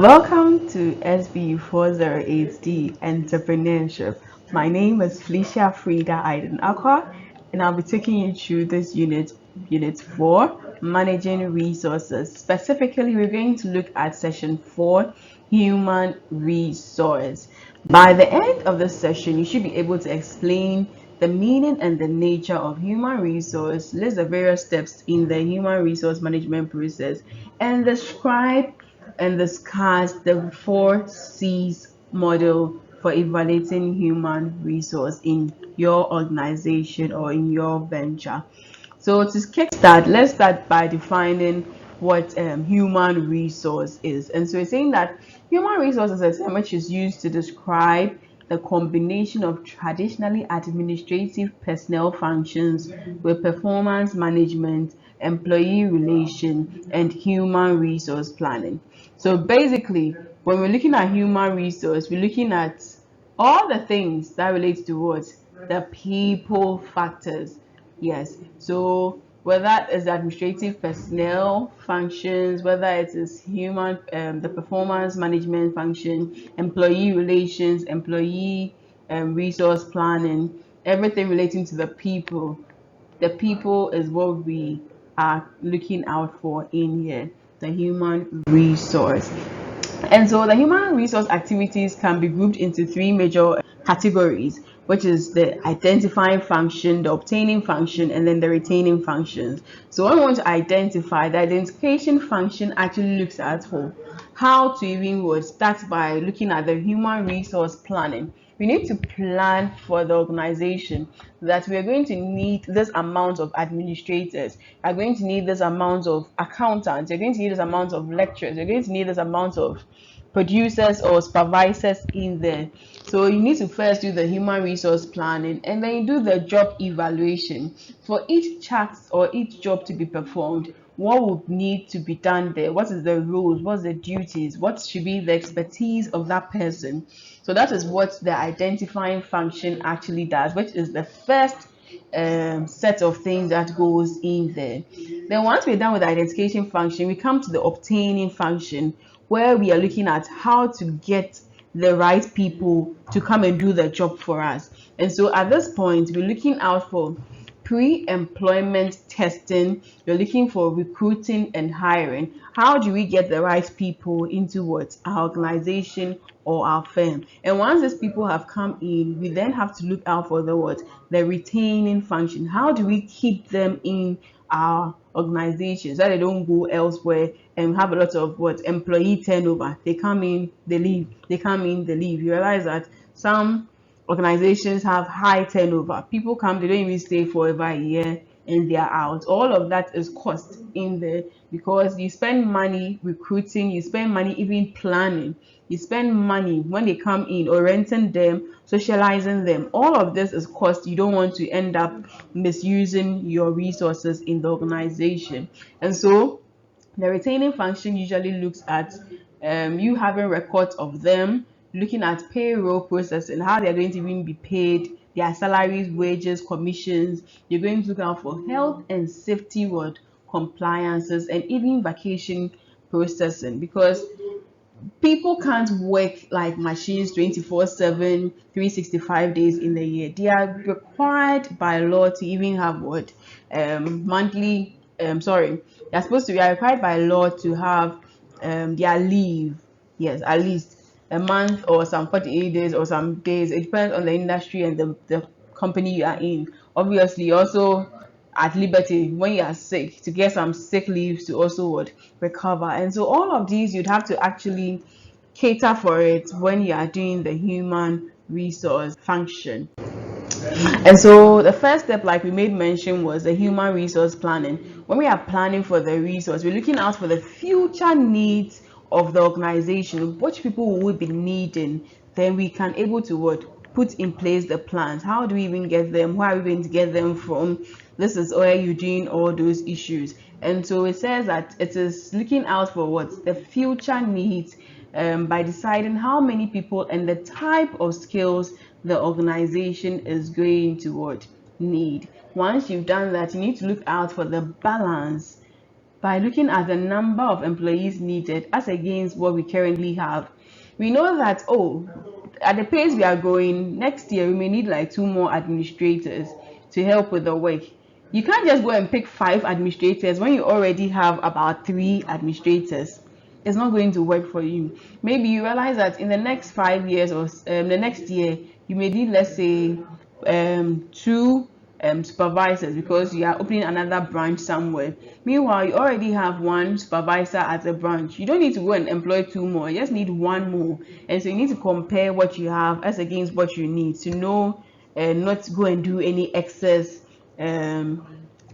Welcome to SB 408D Entrepreneurship. My name is Felicia Frida Aiden Aqua, and I'll be taking you through this unit 4, Managing Resources. Specifically, we're going to look at session 4, Human Resource. By the end of this session, you should be able to explain the meaning and the nature of human resource, list the various steps in the human resource management process, and describe and discuss the 4 C's model for evaluating human resource in your organization or in your venture. So to kickstart, let's start by defining what human resource is. And so we're saying that human resource is a term which is used to describe the combination of traditionally administrative personnel functions with performance management, employee relation, and human resource planning. So basically, when we're looking at human resource, we're looking at all the things that relate to what? The people factors. Yes. So whether that is administrative personnel functions, whether it is human, the performance management function, employee relations, employee resource planning, everything relating to the people. The people is what we are looking out for in here, the human resource. And so the human resource activities can be grouped into 3 major categories, which is the identifying function, the obtaining function, and then the retaining functions. So when we want to identify, the identification function actually looks at for how to even would start by looking at the human resource planning. We need to plan for the organization that we are going to need this amount of administrators, we are going to need this amount of accountants, you're going to need this amount of lecturers, you're going to need this amount of producers or supervisors in there. So you need to first do the human resource planning, and then you do the job evaluation for each task or each job to be performed. What would need to be done there? What is the roles? What's the duties? What should be the expertise of that person? So that is what the identifying function actually does, which is the first set of things that goes in there. Then once we're done with the identification function, we come to the obtaining function, where we are looking at how to get the right people to come and do the job for us. And so at this point, we're looking out for pre-employment testing, you're looking for recruiting and hiring. How do we get the right people into what? Our organization or our firm? And once these people have come in, we then have to look out for the what? The retaining function. How do we keep them in our organization so they don't go elsewhere and have a lot of what? Employee turnover. They come in, they leave, they come in, they leave. You realize that some organizations have high turnover. People come, they don't even stay for over a year and they are out. All of that is cost in there, because you spend money recruiting, you spend money even planning, you spend money when they come in or renting them, socializing them. All of this is cost. You don't want to end up misusing your resources in the organization. And so the retaining function usually looks at you having records of them, looking at payroll processing, how they're going to even be paid, their salaries, wages, commissions. You're going to look out for health and safety word compliances, and even vacation processing, because people can't work like machines 24/7, 365 days in the year. They are required by law to even have what? Monthly, sorry, they're supposed to be required by law to have their leave. Yes, at least a month or some 48 days or some days. It depends on the industry and the company you are in. Obviously, also at liberty when you are sick to get some sick leaves to also what? Recover. And so all of these you'd have to actually cater for it when you are doing the human resource function. And so the first step, like we made mention, was the human resource planning. When we are planning for the resource, we're looking out for the future needs of the organization, which people will be needing. Then we can able to what? Put in place the plans. How do we even get them? Where are we going to get them from? This is where you're doing all those issues. And so it says that it is looking out for what? The future needs, by deciding how many people and the type of skills the organization is going to what? Need. Once you've done that, you need to look out for the balance by looking at the number of employees needed as against what we currently have. We know that, oh, at the pace we are going, next year we may need like two more administrators to help with the work. You can't just go and pick five administrators when you already have about three administrators. It's not going to work for you. Maybe you realize that in the next 5 years or the next year, you may need, let's say, two supervisors because you are opening another branch somewhere. Meanwhile, you already have one supervisor at the branch. You don't need to go and employ two more. You just need one more. And so you need to compare what you have as against what you need to know, and not go and do any excess um,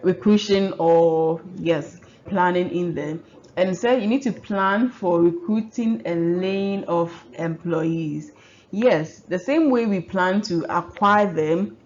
recruiting or, yes, planning in there. And so you need to plan for recruiting and laying off employees. Yes, the same way we plan to acquire them,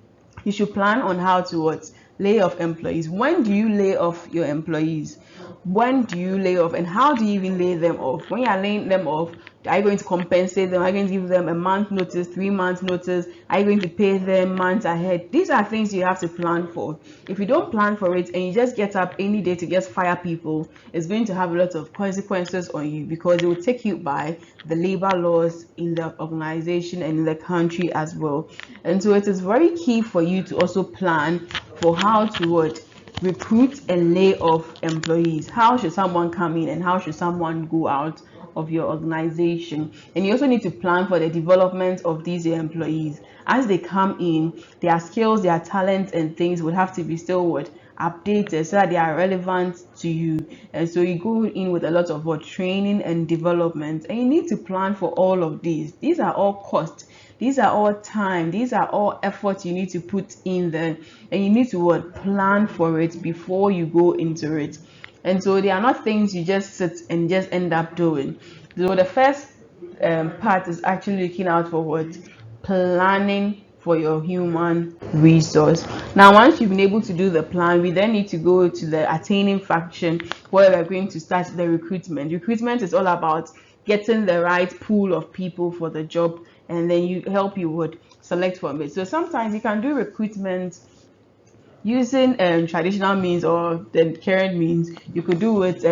you should plan on how to what, lay off employees. When do you lay off your employees? When do you lay off, and how do you even lay them off? When you are laying them off, are you going to compensate them? Are you going to give them a month notice, 3 months notice? Are you going to pay them months ahead? These are things you have to plan for. If you don't plan for it and you just get up any day to just fire people, it's going to have a lot of consequences on you because it will take you by the labor laws in the organization and in the country as well. And so it is very key for you to also plan for how to what, recruit and lay off employees. How should someone come in and how should someone go out of your organization? And you also need to plan for the development of these employees. As they come in, their skills, their talents and things would have to be still what, updated so that they are relevant to you. And so you go in with a lot of what, training and development, and you need to plan for all of these are all costs. These are all time. These are all efforts you need to put in there, and you need to what, plan for it before you go into it. And so they are not things you just sit and just end up doing. So the first part is actually looking out for what, planning for your human resource. Now, once you've been able to do the plan, we then need to go to the attaining fraction where we're going to start the recruitment. Recruitment is all about getting the right pool of people for the job, and then you help you would select from it. So sometimes you can do recruitment using traditional means or the current means. You could do it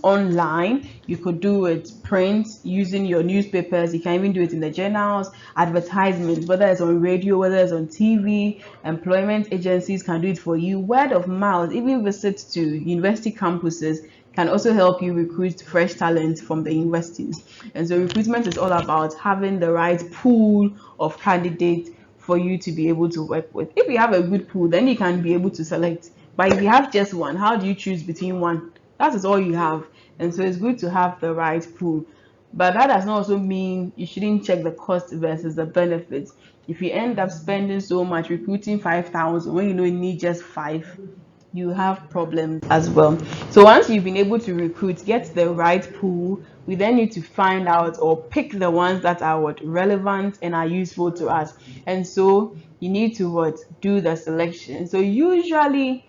online, you could do it print using your newspapers, you can even do it in the journals, advertisements, whether it's on radio, whether it's on TV. Employment agencies can do it for you. Word of mouth, even visits to university campuses can also help you recruit fresh talent from the universities. And so recruitment is all about having the right pool of candidates for you to be able to work with. If you have a good pool, then you can be able to select. But if you have just one, how do you choose between one? That is all you have. And so it's good to have the right pool. But that does not also mean you shouldn't check the cost versus the benefits. If you end up spending so much recruiting 5,000 when you know you need just five, you have problems as well. So once you've been able to recruit, get the right pool, we then need to find out or pick the ones that are what, relevant and are useful to us. And so you need to what, do the selection. So usually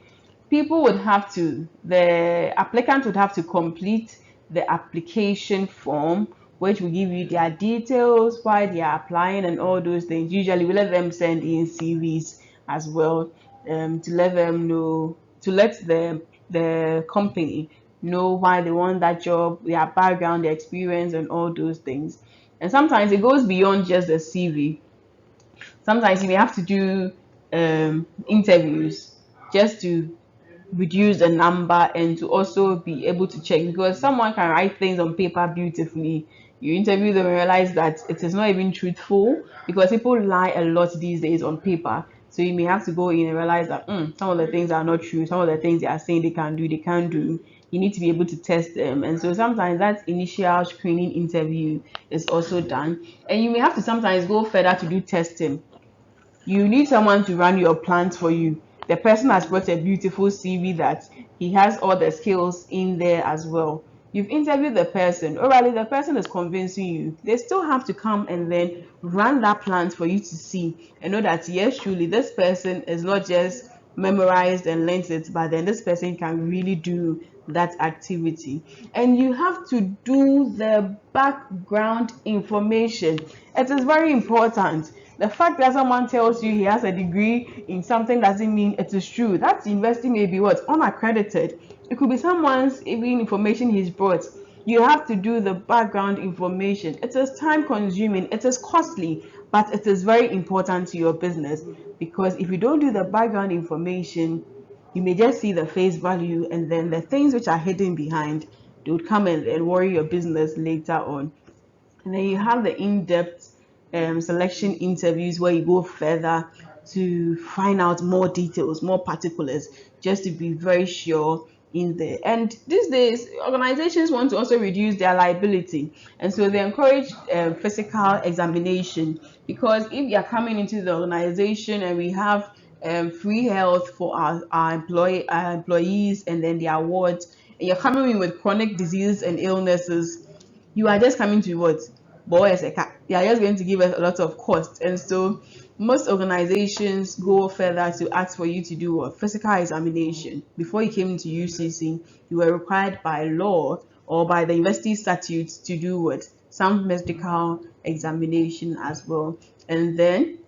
people would have to, the applicant would have to complete the application form, which will give you their details, why they are applying and all those things. Usually we let them send in CVs as well, to let them know, to let the company know why they want that job, their background, their experience and all those things. And sometimes it goes beyond just the CV. Sometimes you may have to do interviews just to reduce the number and to also be able to check, because someone can write things on paper beautifully. You interview them and realize that it is not even truthful, because people lie a lot these days on paper. So you may have to go in and realize that some of the things are not true, some of the things they are saying they can do, they can't do. You need to be able to test them. And so sometimes that initial screening interview is also done. And you may have to sometimes go further to do testing. You need someone to run your plans for you. The person has brought a beautiful CV that he has all the skills in there as well. You've interviewed the person, already the person is convincing you. They still have to come and then run that plans for you to see and know that yes, truly this person is not just memorized and learnt it, but then this person can really do that activity. And you have to do the background information. It is very important. The fact that someone tells you he has a degree in something doesn't mean it is true. That university may be what? Unaccredited. It could be someone's even information he's brought. You have to do the background information. It is time consuming, it is costly, but it is very important to your business, because if you don't do the background information, you may just see the face value, and then the things which are hidden behind, they would come and worry your business later on. And then you have the in-depth selection interviews where you go further to find out more details, more particulars, just to be very sure in there. And these days, organizations want to also reduce their liability, and so they encourage physical examination, because if you're coming into the organization and we have free health for our employees, and then the awards, and you're coming in with chronic diseases and illnesses, you are just coming to what? Boy as a cat. You are just going to give us a lot of cost. And so most organizations go further to ask for you to do a physical examination. Before you came into UCC, you were required by law or by the university statutes to do what? Some medical examination as well. And then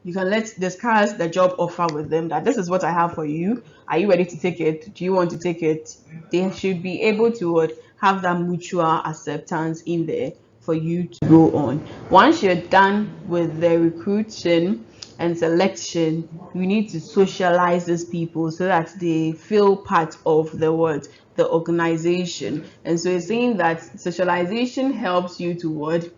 you can let's discuss the job offer with them, that this is what I have for you. Are you ready to take it? Do you want to take it? They should be able to have that mutual acceptance in there for you to go on. Once you're done with the recruiting and selection, you need to socialize these people so that they feel part of the organization. And so it's saying that socialization helps you to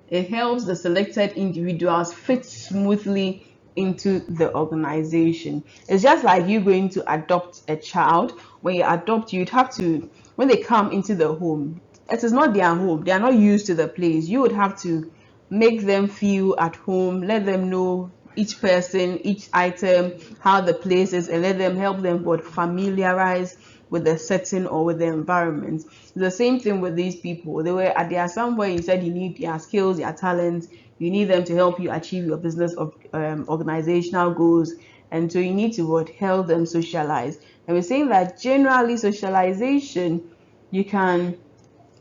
it helps the selected individuals fit smoothly into the organization. It's just like you going to adopt a child. When you adopt, you'd have to, when they come into the home, it is not their home. They are not used to the place. You would have to make them feel at home, let them know each person, each item, how the place is, and let them help them familiarize with the setting or with the environment. The same thing with these people. There are somewhere you said you need their skills, their talents, you need them to help you achieve your business of organizational goals, and so you need to help them socialize. And we're saying that generally socialization, you can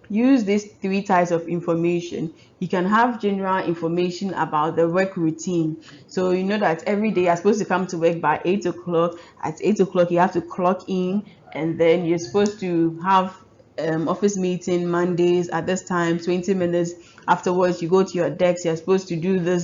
use these three types of information. You can have general information about the work routine. So you know that every day you're supposed to come to work by 8 o'clock. At 8 o'clock, you have to clock in, and then you're supposed to have office meeting Mondays at this time, 20 minutes. Afterwards, you go to your desk. You're supposed to do this.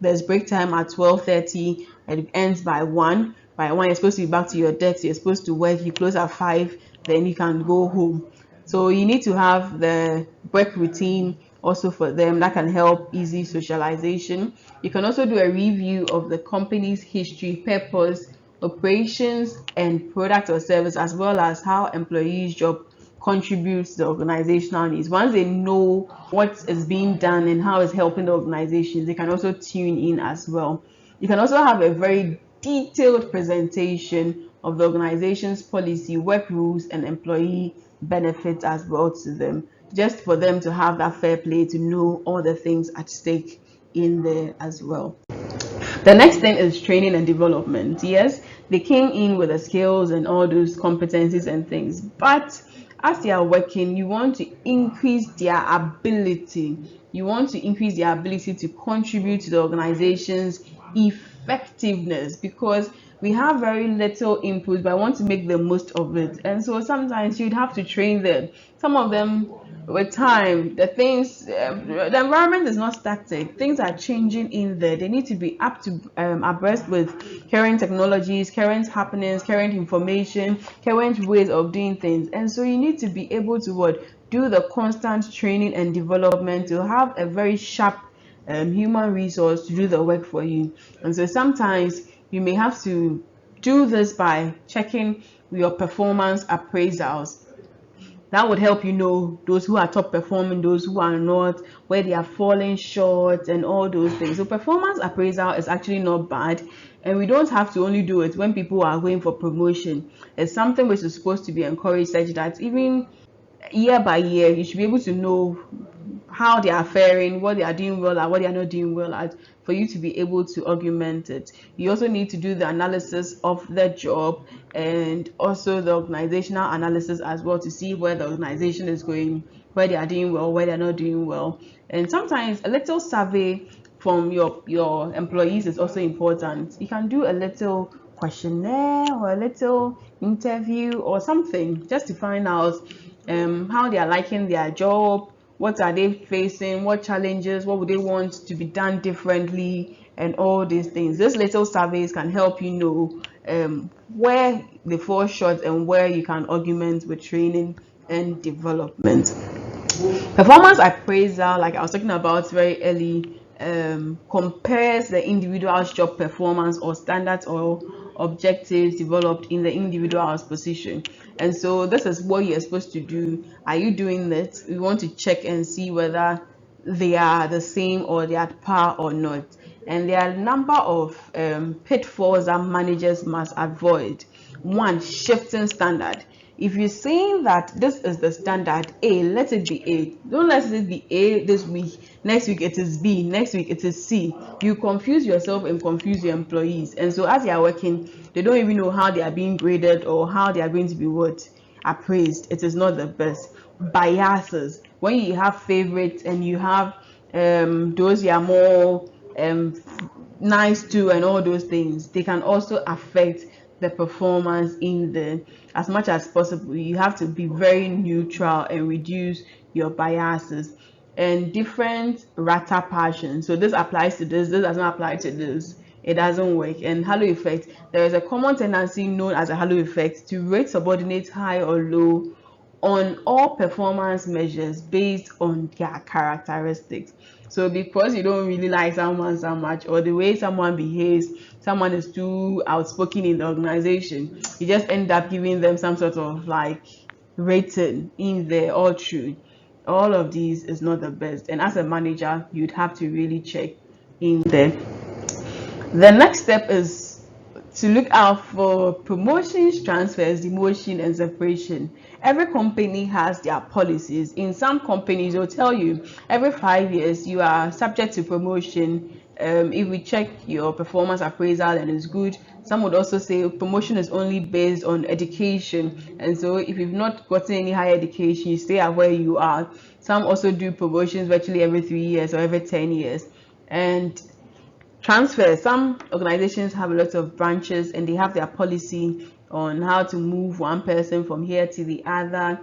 There's break time at 12:30, and it ends by 1. By 1, you're supposed to be back to your desk. You're supposed to work. You close at 5, then you can go home. So you need to have the work routine also for them. That can help easy socialization. You can also do a review of the company's history, purpose, operations, and product or service, as well as how employees' job contributes to the organizational needs. Once they know what is being done and how it's helping the organization, they can also tune in as well. You can also have a very detailed presentation of the organization's policy, work rules, and employee benefits as well to them, just for them to have that fair play, to know all the things at stake in there as well. The next thing is training and development. Yes, they came in with the skills and all those competencies and things, but as they are working, you want to increase their ability. You want to increase their ability to contribute to the organization's effectiveness, because we have very little input, but I want to make the most of it. And so sometimes you'd have to train them. Some of them, with time, the environment is not static. Things are changing in there. They need to be up to abreast with current technologies, current happenings, current information, current ways of doing things. And so you need to be able to do the constant training and development to have a very sharp human resource to do the work for you. And so sometimes you may have to do this by checking your performance appraisals. That would help you know those who are top performing, those who are not, where they are falling short, and all those things. So performance appraisal is actually not bad, and we don't have to only do it when people are going for promotion. It's something which is supposed to be encouraged, such that even year by year you should be able to know how they are faring, what they are doing well at, what they are not doing well at, for you to be able to augment it. You also need to do the analysis of the job and also the organizational analysis as well, to see where the organization is going, where they are doing well, where they're not doing well. And sometimes a little survey from your employees is also important. You can do a little questionnaire or a little interview or something, just to find out how they are liking their job, what are they facing, what challenges, what would they want to be done differently, and all these things. Those little surveys can help you know where they fall short and where you can augment with training and development. Performance appraisal, like I was talking about very early, compares the individual's job performance or standards or objectives developed in the individual's position. And so this is what you're supposed to do. Are you doing this? We want to check and see whether they are the same or they are at par or not. And there are a number of pitfalls that managers must avoid. One, shifting standard. If you're saying that this is the standard A, let it be A. Don't let it be A this week, next week it is B, next week it is C. You confuse yourself and confuse your employees, and so as they are working, they don't even know how they are being graded or how they are going to be appraised. It is not the best. Biases, when you have favorites and you have those you are more nice to and all those things, they can also affect the performance in the. As much as possible, you have to be very neutral and reduce your biases. And different rata passions, so this applies to this doesn't apply to this, it doesn't work. And halo effect, there is a common tendency known as a halo effect to rate subordinates high or low on all performance measures based on their characteristics. So because you don't really like someone so much, or the way someone behaves, someone is too outspoken in the organization, you just end up giving them some sort of like rating in there, all true. All of these is not the best. And as a manager, you'd have to really check in there. The next step is to look out for promotions, transfers, demotion, and separation. Every company has their policies. In some companies, they'll tell you every 5 years you are subject to promotion. If we check your performance appraisal and it's good, some would also say promotion is only based on education. And so if you've not gotten any higher education, you stay at where you are. Some also do promotions virtually every 3 years or every 10 years. And transfer, some organizations have a lot of branches and they have their policy on how to move one person from here to the other.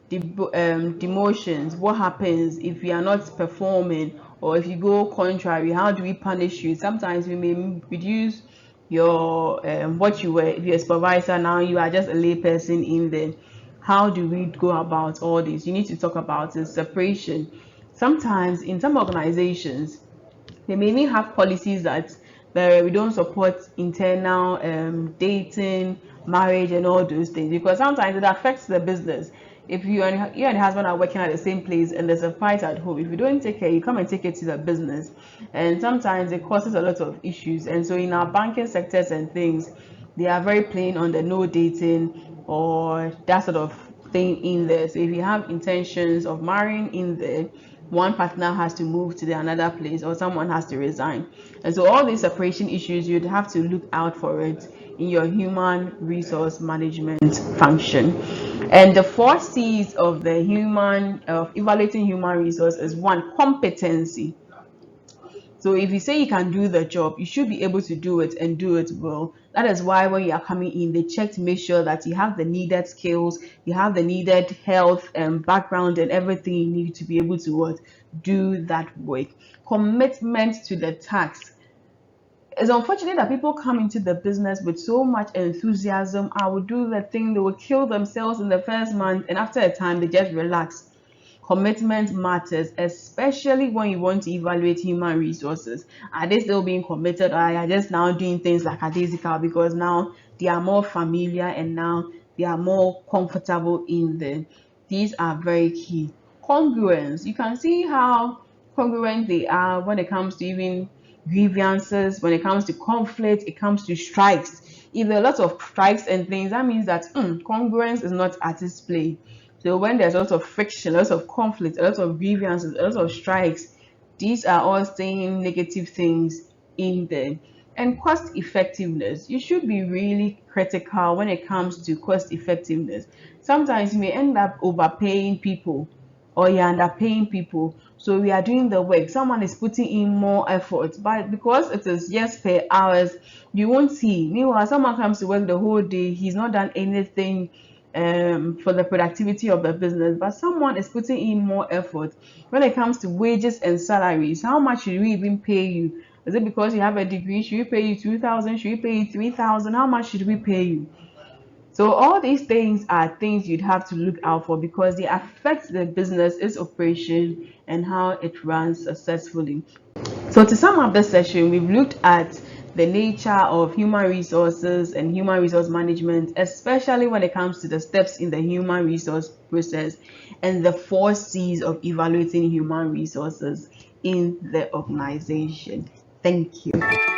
Demotions, what happens if you are not performing or if you go contrary, how do we punish you? Sometimes we may reduce your what you were. If you're a supervisor, now you are just a lay person in there. How do we go about all this? You need to talk about the separation. Sometimes in some organizations, they may even have policies that we don't support internal dating, marriage, and all those things, because sometimes it affects the business. If you and the husband are working at the same place and there's a fight at home, if you don't take care, you come and take it to the business, and sometimes it causes a lot of issues. And so in our banking sectors and things, they are very plain on the no dating or that sort of thing in there. So if you have intentions of marrying in there, one partner has to move to the another place or someone has to resign. And so all these separation issues, you'd have to look out for it in your human resource management function. And the 4 C's of the of evaluating human resource is: one, competency. So if you say you can do the job, you should be able to do it and do it well. That is why when you are coming in, they check to make sure that you have the needed skills, you have the needed health and background and everything you need to be able to do that work. Commitment to the task. It's unfortunate that people come into the business with so much enthusiasm. I will do the thing, they will kill themselves in the first month, and after a time, they just relax. Commitment matters, especially when you want to evaluate human resources. Are they still being committed, or are they just now doing things like a daisical because now they are more familiar and now they are more comfortable in them? These are very key. Congruence. You can see how congruent they are when it comes to even grievances, when it comes to conflict, it comes to strikes. If there are lots of strikes and things, that means that congruence is not at display. So when there's a lot of friction, lots of conflict, a lot of grievances, a lot of strikes, these are all saying negative things in there. And cost effectiveness, you should be really critical when it comes to cost effectiveness. Sometimes you may end up overpaying people, or you're underpaying people. So we are doing the work. Someone is putting in more effort, but because it is just per hours, you won't see. Meanwhile, someone comes to work the whole day, he's not done anything for the productivity of the business, but someone is putting in more effort. When it comes to wages and salaries, how much should we even pay you? Is it because you have a degree? Should we pay you 2,000? Should we pay you 3,000? How much should we pay you? So all these things are things you'd have to look out for because they affect the business, its operation, and how it runs successfully. So to sum up this session, we've looked at the nature of human resources and human resource management, especially when it comes to the steps in the human resource process and the 4 C's of evaluating human resources in the organization. Thank you.